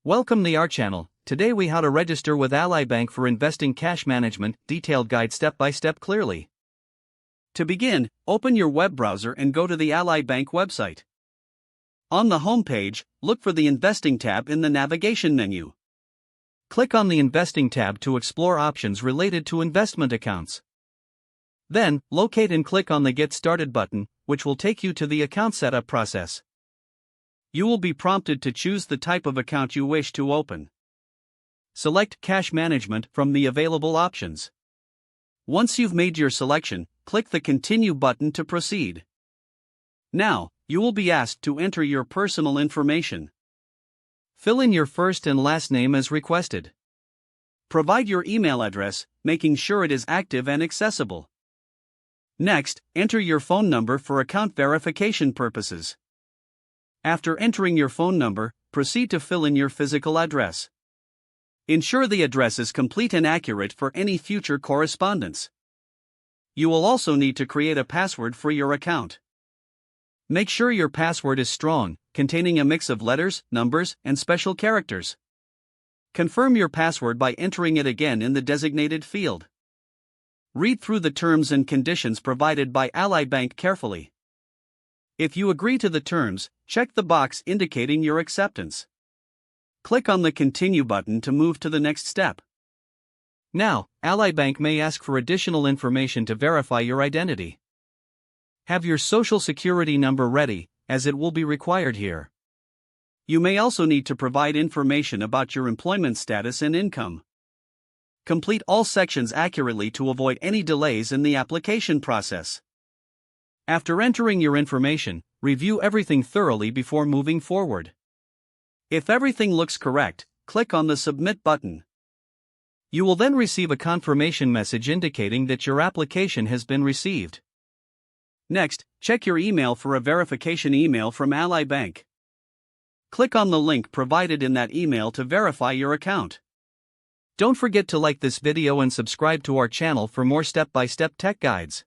Welcome to our channel. Today we how to register with Ally Bank for investing cash management, detailed guide step by step clearly. To begin, open your web browser and go to the Ally Bank website. On the home page, look for the Investing tab in the navigation menu. Click on the Investing tab to explore options related to investment accounts. Then, locate and click on the Get Started button, which will take you to the account setup process. You will be prompted to choose the type of account you wish to open. Select Cash Management from the available options. Once you've made your selection, click the Continue button to proceed. Now, you will be asked to enter your personal information. Fill in your first and last name as requested. Provide your email address, making sure it is active and accessible. Next, enter your phone number for account verification purposes. After entering your phone number, proceed to fill in your physical address. Ensure the address is complete and accurate for any future correspondence. You will also need to create a password for your account. Make sure your password is strong, containing a mix of letters, numbers, and special characters. Confirm your password by entering it again in the designated field. Read through the terms and conditions provided by Ally Bank carefully. If you agree to the terms, check the box indicating your acceptance. Click on the Continue button to move to the next step. Now, Ally Bank may ask for additional information to verify your identity. Have your social security number ready, as it will be required here. You may also need to provide information about your employment status and income. Complete all sections accurately to avoid any delays in the application process. After entering your information, review everything thoroughly before moving forward. If everything looks correct, click on the Submit button. You will then receive a confirmation message indicating that your application has been received. Next, check your email for a verification email from Ally Bank. Click on the link provided in that email to verify your account. Don't forget to like this video and subscribe to our channel for more step-by-step tech guides.